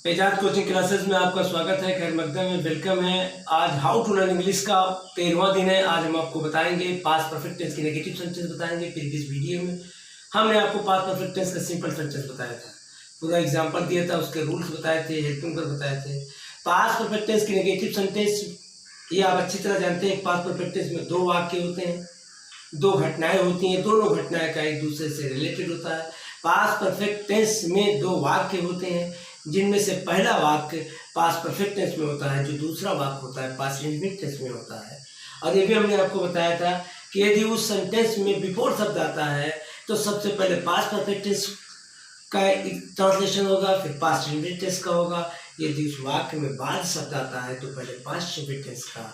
Ejaz coaching classes में आपका स्वागत है। खैर मकदम में वेलकम है। आज हाउ टू लर्न इंग्लिश का 13वां दिन है। आज हम आपको बताएंगे पास्ट परफेक्ट टेंस की नेगेटिव सेंटेंस बताएंगे। प्रीवियस वीडियो में हमने आपको पास्ट परफेक्ट टेंस का सिंपल सेंटेंस बताया था, पूरा एग्जांपल दिया था, उसके रूल्स बताए थे, हेल्पिंग वर्ब बताए थे। पास्ट परफेक्ट टेंस की नेगेटिव सेंटेंस ये आप अच्छी तरह जानते हैं। पास्ट परफेक्ट टेंस में दो वाक्य होते हैं, दो घटनाएं होती हैं, दोनों घटनाएं का एक दूसरे से रिलेटेड होता है। पास्ट परफेक्ट टेंस में दो वाक्य होते हैं, जिनमें से पहला वाक्य पास्ट परफेक्ट टेंस में होता है, जो दूसरा वाक्य होता है पास्ट इंडेफिनिट टेंस में होता है। और ये भी हमने आपको बताया था कि यदि उस सेंटेंस में बिफोर शब्द आता है तो सबसे पहले पास्ट परफेक्ट टेंस का ट्रांसलेशन होगा, फिर पास्ट इंडेफिनिट टेंस का होगा। यदि उस वाक्य में बाद शब्द आता है तो पहले पास्ट इंडेफिनिट टेंस का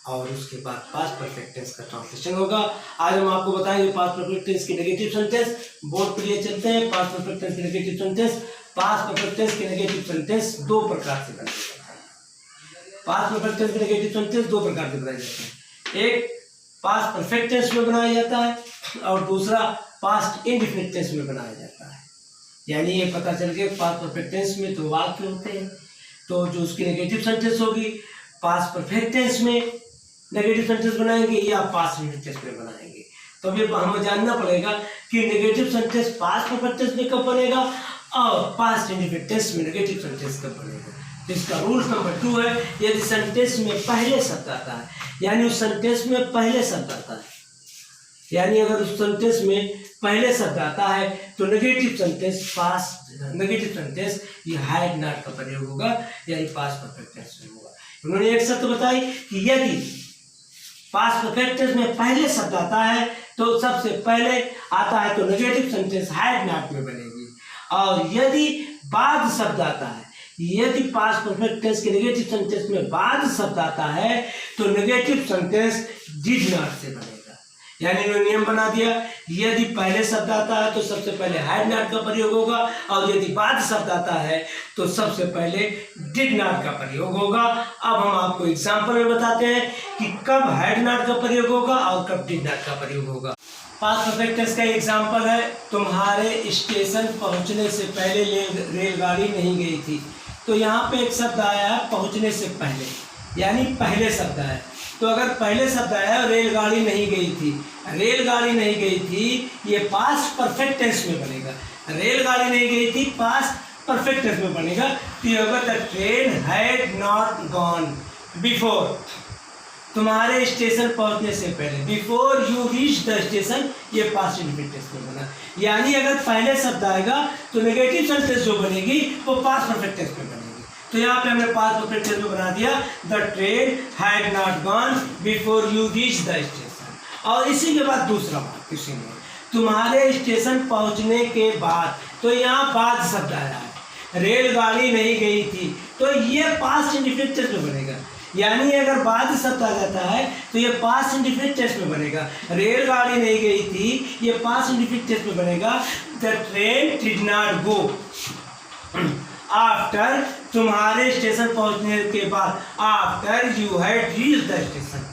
और उसके बाद पास्ट परफेक्ट टेंस का ट्रांसलेशन होगा। आज हम आपको बताएंगे पास्ट परफेक्ट टेंस की नेगेटिव सेंटेंस। बोर्ड पर लिए चलते हैं। पास्ट परफेक्ट टेंस की negative sentence. Past perfect tense के नेगेटिव सेंटेंस दो प्रकार से बनाए जाते हैं। पास्ट परफेक्ट टेंस के नेगेटिव सेंटेंस दो प्रकार से बनाए जाते हैं। एक पास्ट परफेक्ट टेंस में बनाया जाता है और दूसरा पास्ट इंडेफिनिट टेंस में बनाया जाता है। यानी ये पता चल गया पास्ट परफेक्ट टेंस में दो वाक्य होते हैं, तो जो उसकी नेगेटिव सेंटेंस होगी पास्ट परफेक्ट टेंस में नेगेटिव सेंटेंस बनाएंगे या पास्ट इंडेफिनिट टेंस में बनाएंगे। तो ये हमें जानना पड़ेगा कि negative sentence past perfect tense में कब बनेगा और पास्ट इंडेफिनिट टेंस में नेगेटिव सेंटेंस कब बनेगा। तो इसका रूल नंबर 2 है, यदि सेंटेंस में पहले शब्द आता है, यानी उस सेंटेंस में पहले शब्द आता है, यानी अगर उस सेंटेंस में पहले शब्द आता है तो नेगेटिव सेंटेंस ये हैड नॉट का प्रयोग होगा, यानी पास्ट परफेक्ट टेंस में होगा। उन्होंने एक शर्त बताई कि यदि पास्ट परफेक्ट टेंस में पहले शब्द आता है तो सबसे पहले आता है तो नेगेटिव सेंटेंस हैड नॉट में बनेगी, और यदि बाद शब्द आता है, यदि पास्ट परफेक्ट टेंस के नेगेटिव सेंटेंस में बाद शब्द आता है तो नेगेटिव सेंटेंस डिड नॉट से बनेगा। यानी उन्होंने नियम बना दिया, यदि पहले शब्द आता है तो सबसे पहले हैड नॉट का प्रयोग होगा, और यदि बाद शब्द आता है तो सबसे पहले डिड नॉट का प्रयोग होगा। अब हम आपको एग्जांपल में बताते हैं कि कब हैड नॉट का प्रयोग होगा और कब डिड नॉट का प्रयोग होगा। पास्ट परफेक्ट टेंस का एग्जांपल है, तुम्हारे स्टेशन पहुंचने से पहले रेलगाड़ी नहीं गई थी। तो यहाँ पे एक शब्द आया है पहुंचने से पहले, यानी पहले शब्द है। तो अगर पहले शब्द आया रेलगाड़ी नहीं गई थी, रेलगाड़ी नहीं गई थी, ये पास्ट परफेक्ट टेंस में बनेगा। रेलगाड़ी नहीं गई थी पास्ट परफेक्ट टेंस में बनेगा। तो अगर the train had not gone before, तुम्हारे स्टेशन पहुंचने से पहले, before you reach the station, ये पास्ट इंडेफिनिट टेंस में बना। यानी अगर पहले शब्द आएगा तो नेगेटिव सेंटेंस जो बनेगी वो पास्ट परफेक्ट टेंस में बनेगी। तो यहाँ पे हमने पास्ट परफेक्ट टेंस में बना दिया the train had not gone before you reach the station. और इसी के बाद दूसरा बात, इसी में तुम्हारे स्टेशन पहुंचने के बाद, तो यहाँ बाद शब्द आया है, रेलगाड़ी नहीं गई थी, तो ये पास्ट इंडेफिनिट टेंस में बनेगा। यानी अगर बाद शब्द आ जाता है तो ये पास्ट इंडेफिनिट टेंस में बनेगा। रेलगाड़ी नहीं गई थी, ये पास्ट इंडेफिनिट टेंस में बनेगा the train did not go after, तुम्हारे स्टेशन पहुंचने के बाद, after you had reached the station.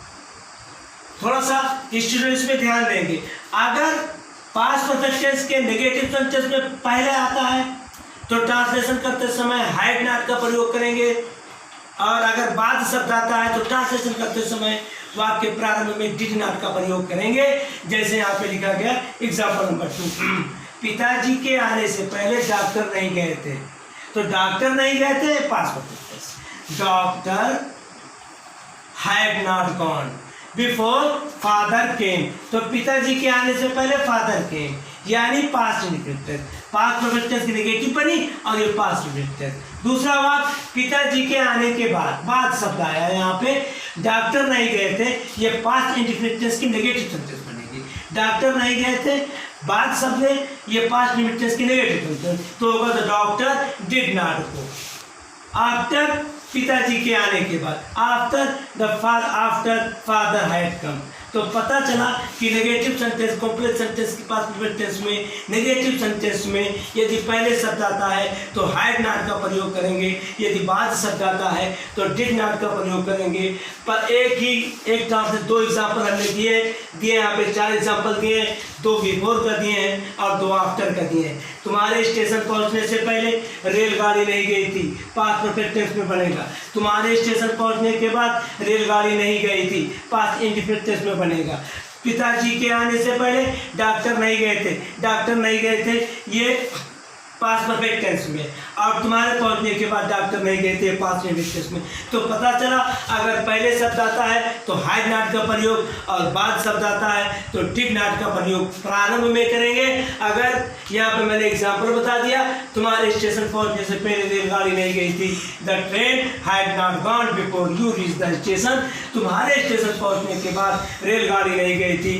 थोड़ा सा स्टूडेंट्स में ध्यान देंगे, अगर पास्ट परफेक्ट टेंस के नेगेटिव सेंटेंस में पहले आता है तो ट्रांसलेशन करते समय हैड नॉट का प्रयोग करेंगे, और अगर बाद शब्द आता है तो ट्रांसलेशन करते समय वाक्य प्रारंभ में डिड नॉट का प्रयोग करेंगे। जैसे यहाँ पे लिखा गया एग्जाम्पल नंबर 2, पिताजी के आने से पहले डॉक्टर नहीं गए थे। तो डॉक्टर नहीं गए थे past perfect tense, doctor had not gone before father came, तो पिताजी के आने से पहले फादर केम, यानी past indefinite tense. Past perfect tense की नेगेटिव बनी और ये पास्ट इंडेफिनिट टेंस। दूसरा वाक्य पिताजी के आने के बाद शब्द आया यहाँ पे, डॉक्टर नहीं गए थे, ये पास्ट इंडेफिनिट टेंस की नेगेटिव सेंटेंस बनेगी। डॉक्टर नहीं गए थे, बाद शब्द है, ये पास्ट इंडेफिनिट टेंस की नेगेटिव सेंटेंस, तो होगा the doctor did not go after, पिताजी के आने के बाद, आफ्टर फादर हैड कम। तो पता चला कि नेगेटिव सेंटेंस, कॉम्प्लेक्स सेंटेंस के पास परफेक्ट टेंस में, नेगेटिव सेंटेंस में यदि पहले शब्द आता है तो हैड नॉट का प्रयोग करेंगे, यदि बाद शब्द आता है तो डिड नॉट का प्रयोग करेंगे। पर एक ट्रांसलेशन, दो एग्जाम्पल हमने दिए यहाँ पे 4 एग्जाम्पल दिए। 2 बिफोर कर दिए हैं और 2 आफ्टर कर दिए हैं। तुम्हारे स्टेशन पहुंचने से पहले रेलगाड़ी नहीं गई थी, पास्ट परफेक्ट टेंस में बनेगा। तुम्हारे स्टेशन पहुंचने के बाद रेलगाड़ी नहीं गई थी, पास्ट इंडिफिनिट टेंस में बनेगा। पिताजी के आने से पहले डॉक्टर नहीं गए थे, डॉक्टर नहीं गए थे, ये पास्ट परफेक्ट टेंस में। और तुम्हारे पहुंचने के बाद डॉक्टर नहीं गए थे, पास्ट इंडिफिनिट टेंस में। तो पता चला अगर पहले शब्द आता है तो हैड नॉट का प्रयोग, और बाद शब्द आता है तो डिड नॉट का प्रयोग प्रारंभ में करेंगे। अगर यहाँ पे मैंने एग्जाम्पल बता दिया, तुम्हारे स्टेशन पहुंचने से पहले रेलगाड़ी नहीं गई थी, the train had not gone before you reach the station. तुम्हारे स्टेशन पहुंचने के बाद रेलगाड़ी नहीं गई थी,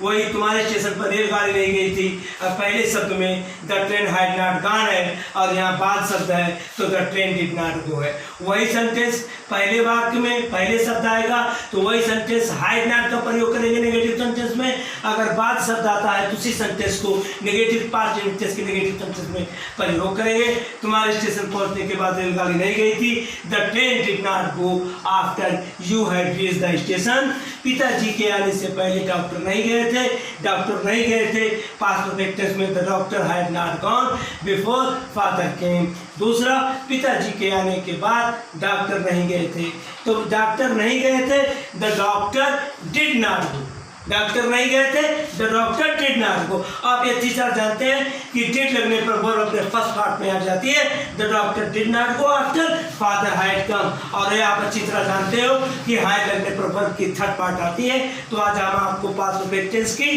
वही तुम्हारे स्टेशन पर रेलगाड़ी नहीं गई थी। अब पहले शब्द में the train had not gone है और यहाँ बाद शब्द है तो the train did not go है। वही सेंटेंस पहले वाक्य में पहले शब्द आएगा तो वही सेंटेंस हैड नॉट का प्रयोग करेंगे नेगेटिव सेंटेंस में। अगर बाद शब्द आता है तो उसी सेंटेंस को नेगेटिव पास्ट टेंस के नेगेटिव सेंटेंस में प्रयोग करेंगे। तुम्हारे स्टेशन पहुंचने के बाद रेलगाड़ी नहीं गई थी, the train did not go after you had reached the station. पिताजी के आने से पहले डॉक्टर नहीं गए थे, डॉक्टर नहीं गए थे, पास्ट परफेक्ट टेंस में the doctor had not gone before father केम। दूसरा, पिताजी के आने के बाद डॉक्टर नहीं गए थे, तो डॉक्टर नहीं गए थे, the doctor did not go. Doctor नहीं गए थे, the doctor did not go. आप ये चीज जानते हैं कि डिड लगने पर वर्ब अपने फर्स्ट पार्ट में आ जाती है, the doctor did not go after father had come. और ये आप अच्छी तरह जानते हो कि हैड लगने पर वर्ब की थर्ड पार्ट आती है। तो आज हम आपको पास्ट परफेक्ट टेंस की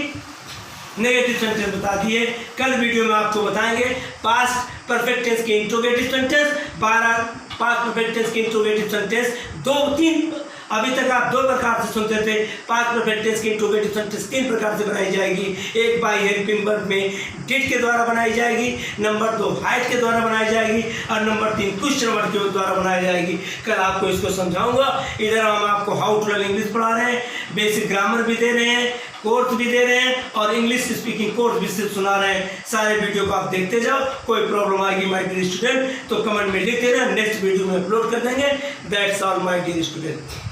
नेगेटिव सेंटेंस बता दिए। कल वीडियो में आपको बताएंगे पास्ट परफेक्ट टेंस के interrogative sentence, 12 past perfect tense के इंट्रोगेटिव सेंटेंस, 2-3 अभी तक आप 2 प्रकार से सुनते थे। पास्ट परफेक्ट टेंस की इंट्रोगेटिव सेंटेंस 3 प्रकार से बनाई जाएगी। एक बाय हेल्पिंग वर्ब में डिड के द्वारा बनाई जाएगी, नंबर 2 हैड के द्वारा बनाई जाएगी, और नंबर 3 क्वेश्चन वर्ड के द्वारा बनाई जाएगी। कल आपको इसको समझाऊंगा। इधर हम आपको हाउ टू लर्न इंग्लिश पढ़ा रहे हैं, बेसिक ग्रामर भी दे रहे हैं, कोर्स भी दे रहे हैं और इंग्लिश स्पीकिंग कोर्स भी सिर्फ सुना रहे हैं। सारे वीडियो को आप देखते जाओ। कोई प्रॉब्लम आएगी माय डियर स्टूडेंट तो कमेंट में लिख देना, नेक्स्ट वीडियो में अपलोड कर देंगे। That's all my dear student.